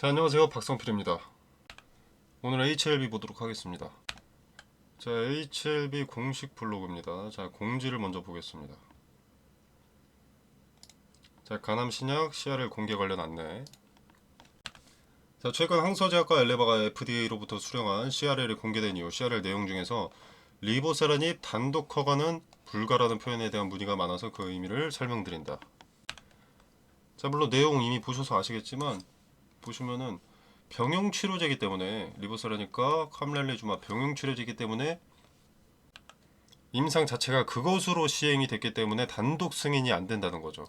자, 안녕하세요. 박성필입니다. 오늘 HLB 보도록 하겠습니다. 자, HLB 공식 블로그입니다. 자, 공지를 먼저 보겠습니다. 자, 가남 신약 CRL 공개 관련 안내. 자, 최근 항서제약과 엘레바가 FDA로부터 수령한 CRL이 공개된 이후 CRL 내용 중에서 리보세라닙 단독 허가는 불가라는 표현에 대한 문의가 많아서 그 의미를 설명드린다. 자, 물론 내용 이미 보셔서 아시겠지만 보시면은 병용치료제이기 때문에 리보세라닙과 캄렐리주마 병용치료제이기 때문에 임상 자체가 그것으로 시행이 됐기 때문에 단독 승인이 안 된다는 거죠.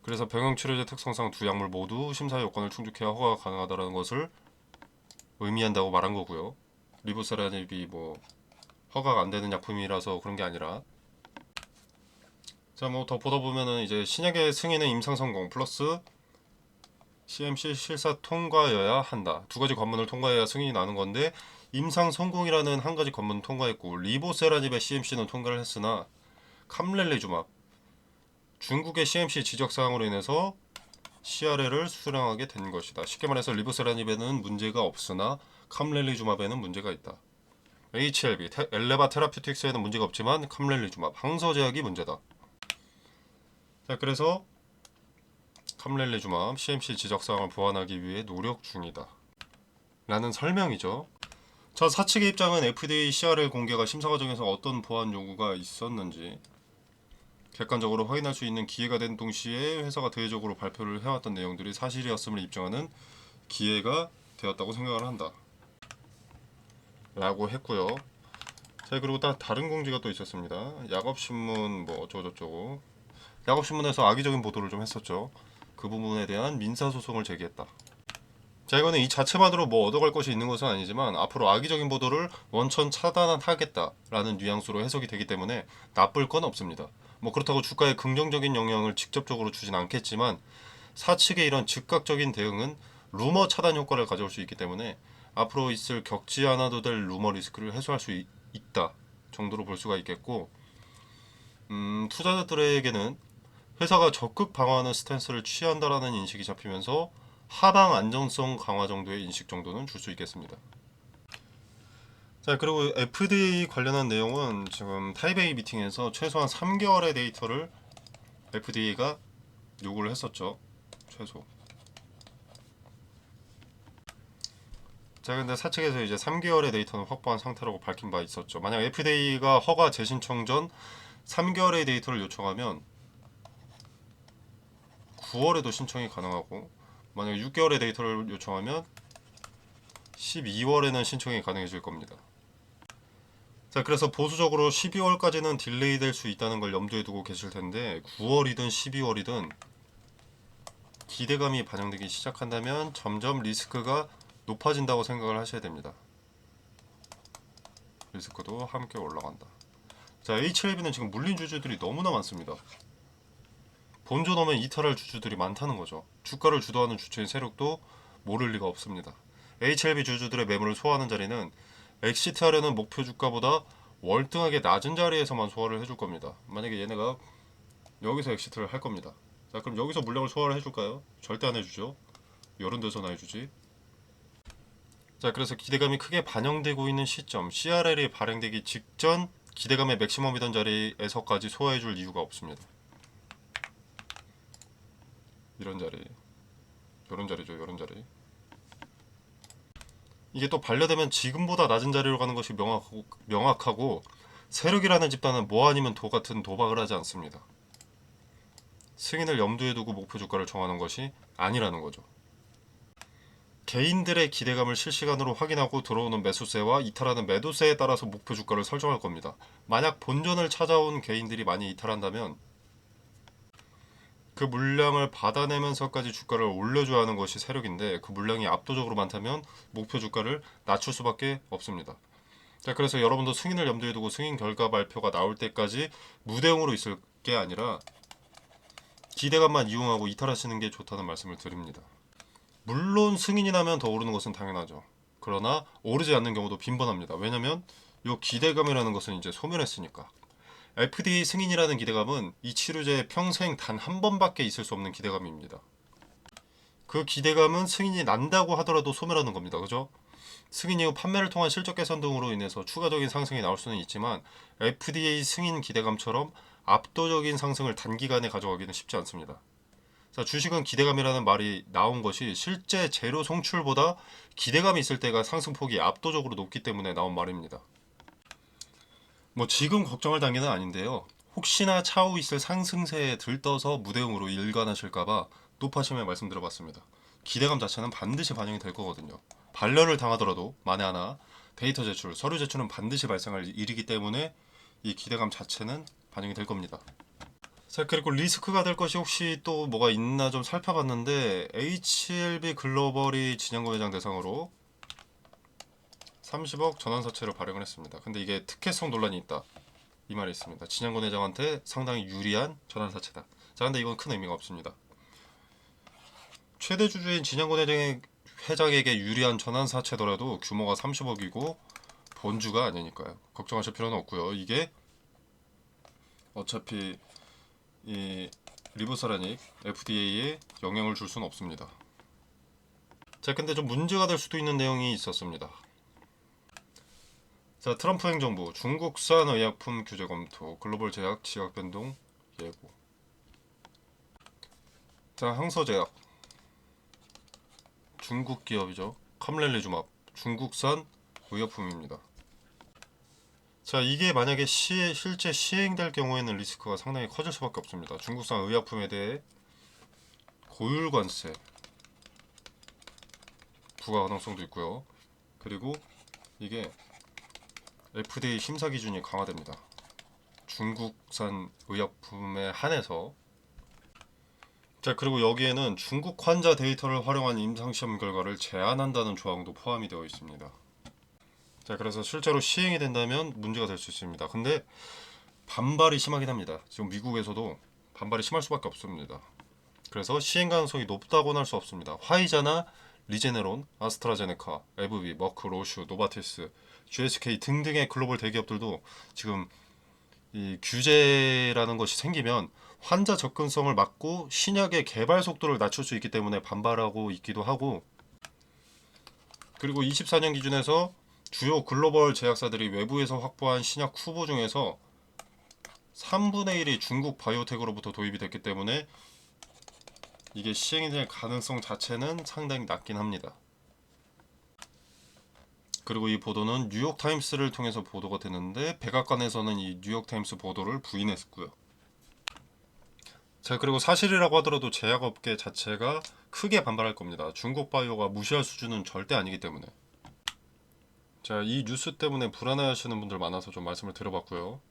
그래서 병용치료제 특성상 두 약물 모두 심사 요건을 충족해야 허가가 가능하다는 것을 의미한다고 말한 거고요. 리보세라닙이 뭐 허가가 안 되는 약품이라서 그런 게 아니라, 자, 뭐 더 보다 보면은 이제 신약의 승인은 임상 성공 플러스 CMC 실사 통과여야 한다. 두 가지 관문을 통과해야 승인이 나는 건데 임상 성공이라는 한 가지 관문을 통과했고 리보세라닙의 CMC는 통과를 했으나 캄렐리주마 중국의 CMC 지적 사항으로 인해서 CRL을 수령하게 된 것이다. 쉽게 말해서 리보세라닙에는 문제가 없으나 캄렐리주마에는 문제가 있다. HLB 엘레바 테라퓨틱스에는 문제가 없지만 캄렐리주마 항서제약이 문제다. 자, 그래서 캄렐리주마 CMC 지적사항을 보완하기 위해 노력 중이다 라는 설명이죠. 자, 사측의 입장은 FDA CRL 공개가 심사 과정에서 어떤 보완 요구가 있었는지 객관적으로 확인할 수 있는 기회가 된 동시에 회사가 대외적으로 발표를 해왔던 내용들이 사실이었음을 입증하는 기회가 되었다고 생각을 한다 라고 했고요. 자, 그리고 다른 공지가 또 있었습니다. 약업신문 뭐 어쩌고저쩌고, 약업신문에서 악의적인 보도를 좀 했었죠. 그 부분에 대한 민사소송을 제기했다. 자, 이거는 이 자체만으로 뭐 얻어갈 것이 있는 것은 아니지만 앞으로 악의적인 보도를 원천 차단하겠다라는 뉘앙스로 해석이 되기 때문에 나쁠 건 없습니다. 뭐 그렇다고 주가에 긍정적인 영향을 직접적으로 주진 않겠지만 사측의 이런 즉각적인 대응은 루머 차단 효과를 가져올 수 있기 때문에 앞으로 있을 겪지 않아도 될 루머 리스크를 해소할 수 있다 정도로 볼 수가 있겠고, 투자자들에게는 회사가 적극 방어하는 스탠스를 취한다라는 인식이 잡히면서 하방 안정성 강화 정도의 인식 정도는 줄 수 있겠습니다. 자, 그리고 FDA 관련한 내용은 지금 타이베이 미팅에서 최소한 3개월의 데이터를 FDA가 요구를 했었죠. 최소. 자, 근데 사측에서 이제 3개월의 데이터는 확보한 상태라고 밝힌 바 있었죠. 만약 FDA가 허가 재신청 전 3개월의 데이터를 요청하면 9월에도 신청이 가능하고, 만약 6개월의 데이터를 요청하면 12월에는 신청이 가능해질 겁니다. 자, 그래서 보수적으로 12월까지는 딜레이 될 수 있다는 걸 염두에 두고 계실 텐데 9월이든 12월이든 기대감이 반영되기 시작한다면 점점 리스크가 높아진다고 생각을 하셔야 됩니다. 리스크도 함께 올라간다. 자, HLB는 지금 물린 주주들이 너무나 많습니다. 본전 오면 이탈할 주주들이 많다는 거죠. 주가를 주도하는 주체인 세력도 모를 리가 없습니다. HLB 주주들의 매물을 소화하는 자리는 엑시트하려는 목표 주가보다 월등하게 낮은 자리에서만 소화를 해줄 겁니다. 만약에 얘네가 여기서 엑시트를 할 겁니다. 자, 그럼 여기서 물량을 소화를 해줄까요? 절대 안 해주죠. 이런 데서나 해주지. 자, 그래서 기대감이 크게 반영되고 있는 시점, CRL이 발행되기 직전 기대감의 맥시멈이던 자리에서까지 소화해줄 이유가 없습니다. 이런 자리, 이런 자리죠, 이런 자리. 이게 또 반려되면 지금보다 낮은 자리로 가는 것이 명확하고 세력이라는 집단은 뭐 아니면 도 같은 도박을 하지 않습니다. 승인을 염두에 두고 목표 주가를 정하는 것이 아니라는 거죠. 개인들의 기대감을 실시간으로 확인하고 들어오는 매수세와 이탈하는 매도세에 따라서 목표 주가를 설정할 겁니다. 만약 본전을 찾아온 개인들이 많이 이탈한다면 그 물량을 받아내면서까지 주가를 올려줘야 하는 것이 세력인데 그 물량이 압도적으로 많다면 목표 주가를 낮출 수밖에 없습니다. 자, 그래서 여러분도 승인을 염두에 두고 승인 결과 발표가 나올 때까지 무대응으로 있을 게 아니라 기대감만 이용하고 이탈하시는 게 좋다는 말씀을 드립니다. 물론 승인이 나면 더 오르는 것은 당연하죠. 그러나 오르지 않는 경우도 빈번합니다. 왜냐면 이 기대감이라는 것은 이제 소멸했으니까. FDA 승인이라는 기대감은 이 치료제에 평생 단 한 번밖에 있을 수 없는 기대감입니다. 그 기대감은 승인이 난다고 하더라도 소멸하는 겁니다. 그죠? 승인 이후 판매를 통한 실적 개선 등으로 인해서 추가적인 상승이 나올 수는 있지만 FDA 승인 기대감처럼 압도적인 상승을 단기간에 가져가기는 쉽지 않습니다. 자, 주식은 기대감이라는 말이 나온 것이 실제 재료 송출보다 기대감이 있을 때가 상승폭이 압도적으로 높기 때문에 나온 말입니다. 뭐 지금 걱정할 단계는 아닌데요. 혹시나 차후 있을 상승세에 들떠서 무대응으로 일관하실까봐 높아심에 말씀드려봤습니다. 기대감 자체는 반드시 반영이 될 거거든요. 반려를 당하더라도 만에 하나 데이터 제출, 서류 제출은 반드시 발생할 일이기 때문에 이 기대감 자체는 반영이 될 겁니다. 자, 그리고 리스크가 될 것이 혹시 또 뭐가 있나 좀 살펴봤는데 HLB 글로벌이 진양고 회장 대상으로 30억 전환사채를 발행을 했습니다. 근데 이게 특혜성 논란이 있다, 이 말이 있습니다. 진양권 회장한테 상당히 유리한 전환사채다. 자, 근데 이건 큰 의미가 없습니다. 최대 주주인 진양권 회장에게 유리한 전환사채더라도 규모가 30억이고 본주가 아니니까요. 걱정하실 필요는 없고요. 이게 어차피 이 리보사라닉 FDA에 영향을 줄 수는 없습니다. 자, 근데 좀 문제가 될 수도 있는 내용이 있었습니다. 자, 트럼프 행정부 중국산 의약품 규제 검토, 글로벌 제약 지각 변동 예고. 자, 항서제약 중국 기업이죠. 캄렐리주맙 중국산 의약품입니다. 자, 이게 만약에 실제 시행될 경우에는 리스크가 상당히 커질 수밖에 없습니다. 중국산 의약품에 대해 고율관세 부과 가능성도 있고요. 그리고 이게 FDA 심사 기준이 강화됩니다. 중국산 의약품에 한해서. 자, 그리고 여기에는 중국 환자 데이터를 활용한 임상시험 결과를 제한한다는 조항도 포함이 되어 있습니다. 자, 그래서 실제로 시행이 된다면 문제가 될 수 있습니다. 근데 반발이 심하긴 합니다. 지금 미국에서도 반발이 심할 수밖에 없습니다. 그래서 시행 가능성이 높다고는 할 수 없습니다. 화이자나 리제네론, 아스트라제네카, 에브비, 머크, 로슈, 노바티스, GSK 등등의 글로벌 대기업들도 지금 이 규제라는 것이 생기면 환자 접근성을 막고 신약의 개발 속도를 낮출 수 있기 때문에 반발하고 있기도 하고, 그리고 24년 기준에서 주요 글로벌 제약사들이 외부에서 확보한 신약 후보 중에서 3분의 1이 중국 바이오텍으로부터 도입이 됐기 때문에 이게 시행이 될 가능성 자체는 상당히 낮긴 합니다. 그리고 이 보도는 뉴욕타임스를 통해서 보도가 되는데 백악관에서는 이 뉴욕타임스 보도를 부인했고요. 자, 그리고 사실이라고 하더라도 제약업계 자체가 크게 반발할 겁니다. 중국 바이오가 무시할 수준은 절대 아니기 때문에. 자, 이 뉴스 때문에 불안해하시는 분들 많아서 좀 말씀을 드려봤고요.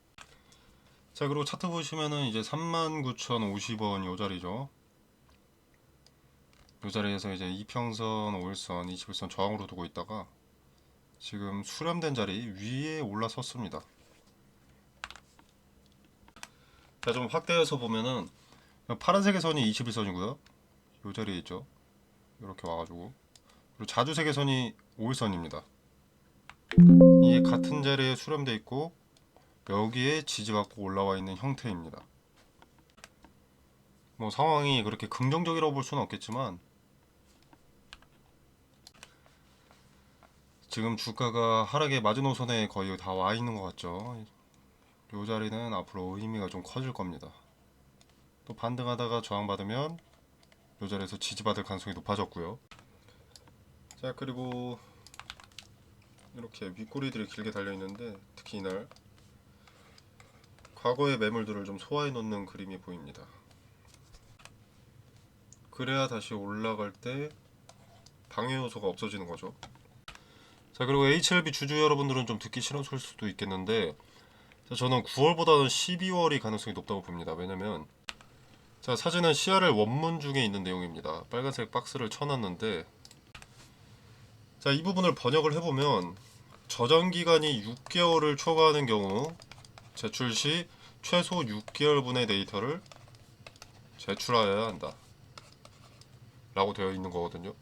자, 그리고 차트 보시면은 이제 39,050원 요 자리죠. 요 자리에서 이제 이평선, 5일선, 21선 저항으로 두고 있다가 지금 수렴된 자리 위에 올라섰습니다. 자, 좀 확대해서 보면은 파란색의 선이 21선이고요. 요 자리에 있죠. 이렇게 와가지고, 그리고 자주색의 선이 5일선입니다. 이게 같은 자리에 수렴돼 있고 여기에 지지받고 올라와 있는 형태입니다. 뭐 상황이 그렇게 긍정적이라고 볼 수는 없겠지만 지금 주가가 하락의 마지노선에 거의 다 와 있는 것 같죠. 이 자리는 앞으로 의미가 좀 커질 겁니다. 또 반등하다가 저항받으면 이 자리에서 지지받을 가능성이 높아졌고요. 자, 그리고 이렇게 윗꼬리들이 길게 달려 있는데 특히 이날 과거의 매물들을 좀 소화해 놓는 그림이 보입니다. 그래야 다시 올라갈 때 방해 요소가 없어지는 거죠. 자, 그리고 HLB 주주 여러분들은 좀 듣기 싫으실 수도 있겠는데, 자, 저는 9월보다는 12월이 가능성이 높다고 봅니다. 왜냐면 자, 사진은 CRL 원문 중에 있는 내용입니다. 빨간색 박스를 쳐놨는데, 자, 이 부분을 번역을 해보면 저장 기간이 6개월을 초과하는 경우 제출 시 최소 6개월분의 데이터를 제출하여야 한다 라고 되어 있는 거거든요.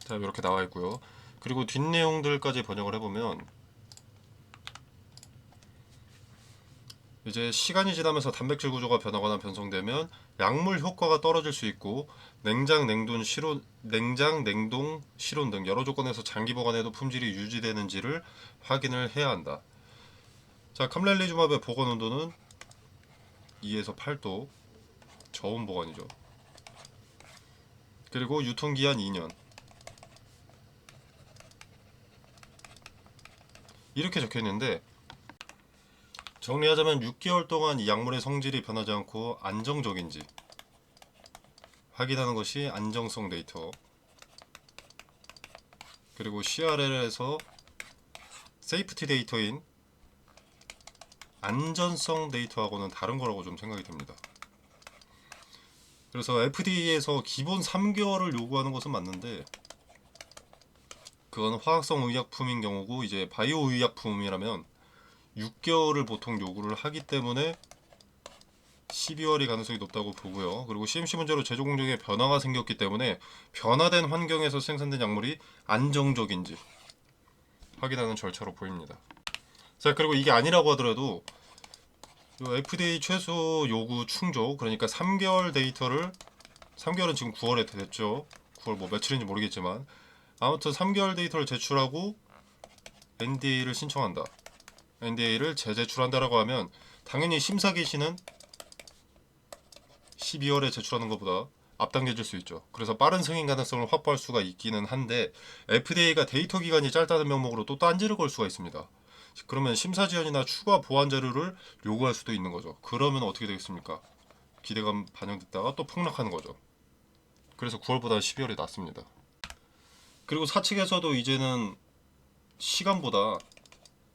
자, 이렇게 나와 있고요. 그리고 뒷내용들까지 번역을 해보면 이제 시간이 지나면서 단백질 구조가 변하거나 변성되면 약물 효과가 떨어질 수 있고 냉장, 냉동, 실온 등 여러 조건에서 장기 보관해도 품질이 유지되는지를 확인을 해야 한다. 자, 캄렐리주맙의 보관 온도는 2에서 8도, 저온 보관이죠. 그리고 유통기한 2년. 이렇게 적혀 있는데, 정리하자면 6개월 동안 이 약물의 성질이 변하지 않고 안정적인지 확인하는 것이 안정성 데이터. 그리고 CRL에서 세이프티 데이터인 안전성 데이터하고는 다른 거라고 좀 생각이 됩니다. 그래서 FDA에서 기본 3개월을 요구하는 것은 맞는데, 그건 화학성 의약품인 경우고, 이제 바이오 의약품이라면 6개월을 보통 요구를 하기 때문에 12월이 가능성이 높다고 보고요. 그리고 CMC 문제로 제조 공정에 변화가 생겼기 때문에 변화된 환경에서 생산된 약물이 안정적인지 확인하는 절차로 보입니다. 자, 그리고 이게 아니라고 하더라도 FDA 최소 요구 충족, 그러니까 3개월 데이터를, 3개월은 지금 9월에 됐죠. 9월 뭐 며칠인지 모르겠지만 아무튼 3개월 데이터를 제출하고 NDA를 신청한다. NDA를 재제출한다라고 하면 당연히 심사 기시는 12월에 제출하는 것보다 앞당겨질 수 있죠. 그래서 빠른 승인 가능성을 확보할 수가 있기는 한데, FDA가 데이터 기간이 짧다는 명목으로 또 딴지를 걸 수가 있습니다. 그러면 심사 지연이나 추가 보완 자료를 요구할 수도 있는 거죠. 그러면 어떻게 되겠습니까? 기대감 반영됐다가 또 폭락하는 거죠. 그래서 9월보다 12월이 낫습니다. 그리고 사측에서도 이제는 시간보다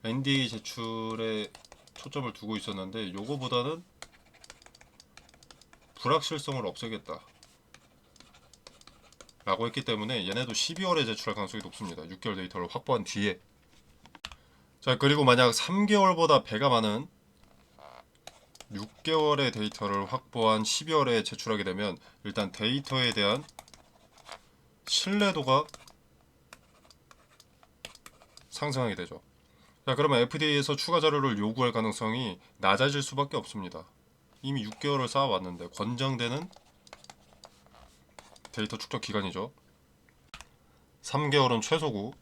NDA 제출에 초점을 두고 있었는데, 요거보다는 불확실성을 없애겠다 라고 했기 때문에 얘네도 12월에 제출할 가능성이 높습니다. 6개월 데이터를 확보한 뒤에. 자, 그리고 만약 3개월보다 배가 많은 6개월의 데이터를 확보한 12월에 제출하게 되면 일단 데이터에 대한 신뢰도가 상승하게 되죠. 자, 그러면 FDA에서 추가 자료를 요구할 가능성이 낮아질 수밖에 없습니다. 이미 6개월을 쌓아왔는데 권장되는 데이터 축적 기간이죠. 3개월은 최소고.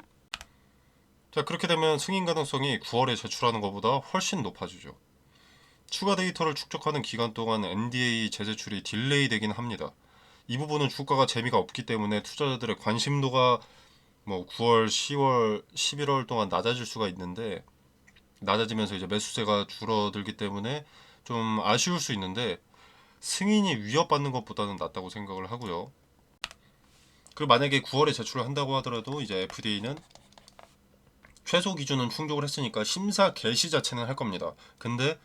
자, 그렇게 되면 승인 가능성이 9월에 제출하는 것보다 훨씬 높아지죠. 추가 데이터를 축적하는 기간 동안 NDA 재제출이 딜레이 되긴 합니다. 이 부분은 주가가 재미가 없기 때문에 투자자들의 관심도가 뭐 9월, 10월, 11월 동안 낮아질 수가 있는데, 낮아지면서 이제 매수세가 줄어들기 때문에 좀 아쉬울 수 있는데, 승인이 위협받는 것보다는 낫다고 생각을 하고요. 그리고 만약에 9월에 제출을 한다고 하더라도 이제 FDA는 최소 기준은 충족을 했으니까 심사 개시 자체는 할 겁니다. 근데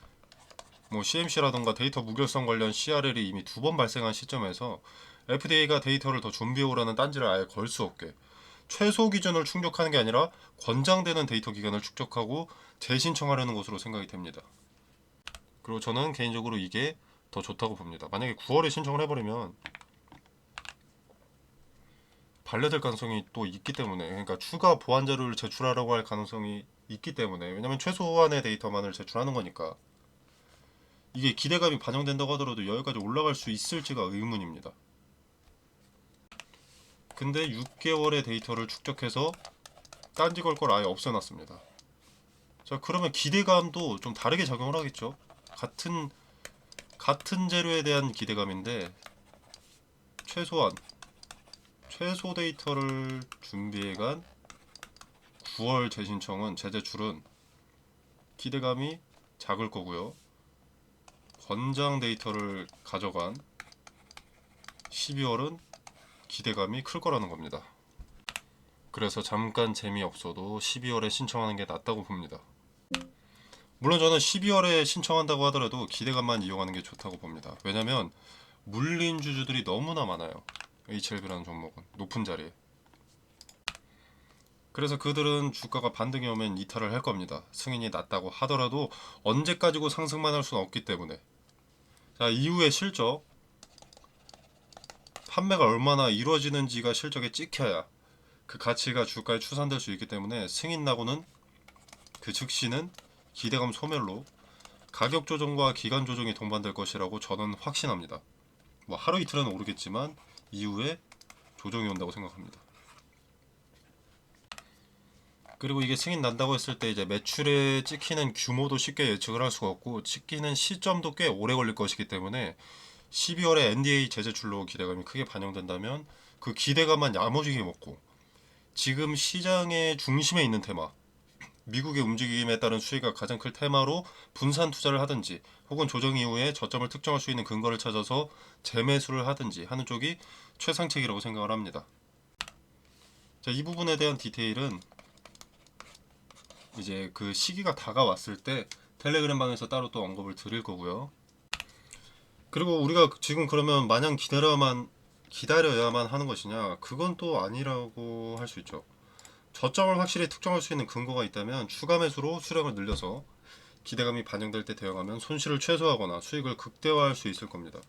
뭐 CMC라던가 데이터 무결성 관련 CRL이 이미 2번 발생한 시점에서 FDA가 데이터를 더 준비해 오라는 딴지를 아예 걸 수 없게 최소 기준을 충족하는 게 아니라 권장되는 데이터 기간을 축적하고 재신청하려는 것으로 생각이 됩니다. 그리고 저는 개인적으로 이게 더 좋다고 봅니다. 만약에 9월에 신청을 해버리면 반려될 가능성이 또 있기 때문에, 그러니까 추가 보완 자료를 제출하라고 할 가능성이 있기 때문에, 왜냐면 최소한의 데이터만을 제출하는 거니까 이게 기대감이 반영된다고 하더라도 여기까지 올라갈 수 있을지가 의문입니다. 근데 6개월의 데이터를 축적해서 딴지 걸 걸 아예 없애놨습니다. 자, 그러면 기대감도 좀 다르게 작용을 하겠죠. 같은 재료에 대한 기대감인데 최소 데이터를 준비해간 9월 재신청은 재제출은 기대감이 작을 거고요. 권장 데이터를 가져간 12월은 기대감이 클 거라는 겁니다. 그래서 잠깐 재미없어도 12월에 신청하는 게 낫다고 봅니다. 물론 저는 12월에 신청한다고 하더라도 기대감만 이용하는 게 좋다고 봅니다. 왜냐면 물린 주주들이 너무나 많아요. HLB라는 종목은 높은 자리에. 그래서 그들은 주가가 반등이 오면 이탈을 할 겁니다. 승인이 낮다고 하더라도 언제까지고 상승만 할 수는 없기 때문에. 자, 이후에 실적, 판매가 얼마나 이루어지는지가 실적에 찍혀야 그 가치가 주가에 추산될 수 있기 때문에 승인 나고는 그 즉시는 기대감 소멸로 가격 조정과 기간 조정이 동반될 것이라고 저는 확신합니다. 뭐 하루 이틀은 오르겠지만 이후에 조정이 온다고 생각합니다. 그리고 이게 승인 난다고 했을 때 이제 매출에 찍히는 규모도 쉽게 예측을 할 수가 없고 찍히는 시점도 꽤 오래 걸릴 것이기 때문에 12월에 NDA 재제출로 기대감이 크게 반영된다면 그 기대감만 야무지게 먹고 지금 시장의 중심에 있는 테마, 미국의 움직임에 따른 수혜가 가장 클 테마로 분산 투자를 하든지 혹은 조정 이후에 저점을 특정할 수 있는 근거를 찾아서 재매수를 하든지 하는 쪽이 최상책이라고 생각을 합니다. 자, 이 부분에 대한 디테일은 이제 그 시기가 다가왔을 때 텔레그램 방에서 따로 또 언급을 드릴 거고요. 그리고 우리가 지금 그러면 마냥 기다려야만 하는 것이냐? 그건 또 아니라고 할 수 있죠. 저점을 확실히 특정할 수 있는 근거가 있다면 추가 매수로 수량을 늘려서 기대감이 반영될 때 대응하면 손실을 최소화하거나 수익을 극대화할 수 있을 겁니다.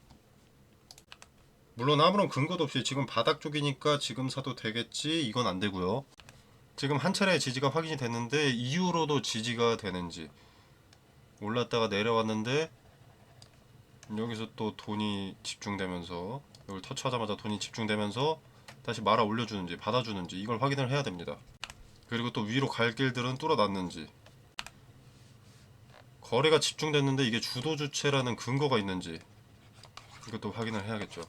물론 아무런 근거도 없이 지금 바닥 쪽이니까 지금 사도 되겠지 이건 안 되고요. 지금 한 차례 지지가 확인이 됐는데 이후로도 지지가 되는지, 올랐다가 내려왔는데 여기서 또 돈이 집중되면서 이걸 터치하자마자 돈이 집중되면서 다시 말아 올려주는지 받아주는지 이걸 확인을 해야 됩니다. 그리고 또 위로 갈 길들은 뚫어놨는지, 거래가 집중됐는데 이게 주도 주체라는 근거가 있는지 이것도 확인을 해야겠죠.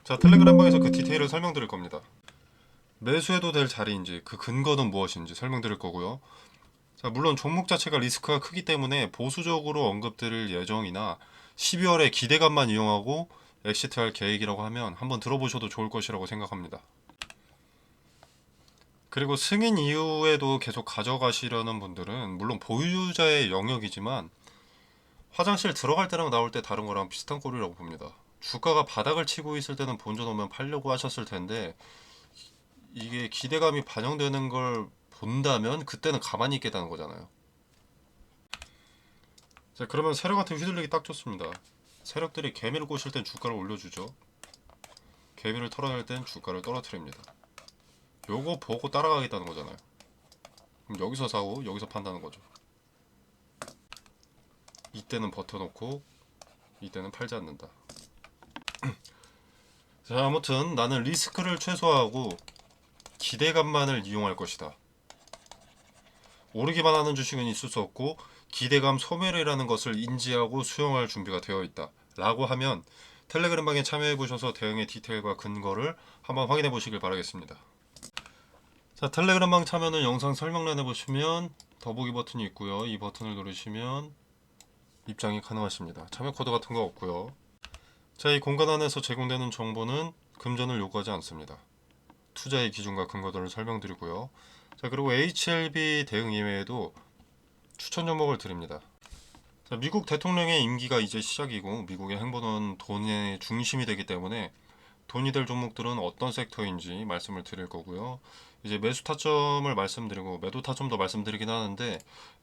자, 텔레그램 방에서 그 디테일을 설명드릴 겁니다. 매수해도 될 자리인지 그 근거는 무엇인지 설명드릴 거고요. 자, 물론 종목 자체가 리스크가 크기 때문에 보수적으로 언급드릴 예정이나 12월에 기대감만 이용하고 엑시트할 계획이라고 하면 한번 들어보셔도 좋을 것이라고 생각합니다. 그리고 승인 이후에도 계속 가져가시려는 분들은 물론 보유자의 영역이지만 화장실 들어갈 때랑 나올 때 다른 거랑 비슷한 꼴이라고 봅니다. 주가가 바닥을 치고 있을 때는 본전 오면 팔려고 하셨을 텐데 이게 기대감이 반영되는 걸 본다면 그때는 가만히 있겠다는 거잖아요. 자, 그러면 세력한테 휘둘리기 딱 좋습니다. 세력들이 개미를 꼬실 땐 주가를 올려주죠. 개미를 털어낼 땐 주가를 떨어뜨립니다. 요거 보고 따라가겠다는 거잖아요. 그럼 여기서 사고 여기서 판다는 거죠. 이때는 버텨놓고 이때는 팔지 않는다. 자, 아무튼 나는 리스크를 최소화하고 기대감만을 이용할 것이다. 오르기만 하는 주식은 있을 수 없고 기대감 소멸이라는 것을 인지하고 수용할 준비가 되어 있다 라고 하면 텔레그램 방에 참여해 보셔서 대응의 디테일과 근거를 한번 확인해 보시길 바라겠습니다. 자, 텔레그램 방 참여는 영상 설명란에 보시면 더보기 버튼이 있고요. 이 버튼을 누르시면 입장이 가능하십니다. 참여 코드 같은 거 없고요. 자, 이 공간 안에서 제공되는 정보는 금전을 요구하지 않습니다. 투자의 기준과 근거들을 설명드리고요. 자, 그리고 HLB 대응 이외에도 추천 종목을 드립니다. 자, 미국 대통령의 임기가 이제 시작이고 미국의 행보는 돈의 중심이 되기 때문에 돈이 될 종목들은 어떤 섹터인지 말씀을 드릴 거고요. 이제 매수 타점을 말씀드리고 매도 타점도 말씀드리긴 하는데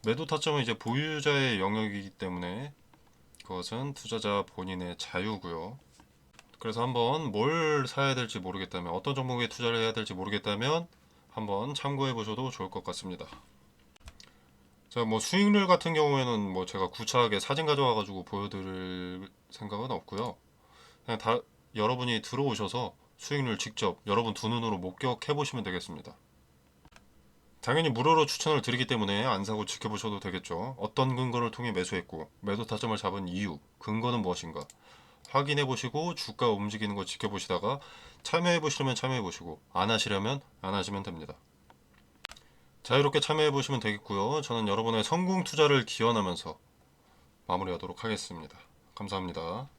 매도 타점은 이제 보유자의 영역이기 때문에 그것은 투자자 본인의 자유고요. 그래서 한번 뭘 사야 될지 모르겠다면 어떤 종목에 투자를 해야 될지 모르겠다면 한번 참고해 보셔도 좋을 것 같습니다. 자, 뭐 수익률 같은 경우에는 뭐 제가 구차하게 사진 가져와 가지고 보여드릴 생각은 없고요. 그냥 다 여러분이 들어오셔서 수익률 직접 여러분 두 눈으로 목격해 보시면 되겠습니다. 당연히 무료로 추천을 드리기 때문에 안 사고 지켜보셔도 되겠죠. 어떤 근거를 통해 매수했고 매도 타점을 잡은 이유, 근거는 무엇인가 확인해 보시고 주가 움직이는 거 지켜보시다가 참여해 보시려면 참여해 보시고 안 하시려면 안 하시면 됩니다. 자유롭게 참여해 보시면 되겠고요. 저는 여러분의 성공 투자를 기원하면서 마무리하도록 하겠습니다. 감사합니다.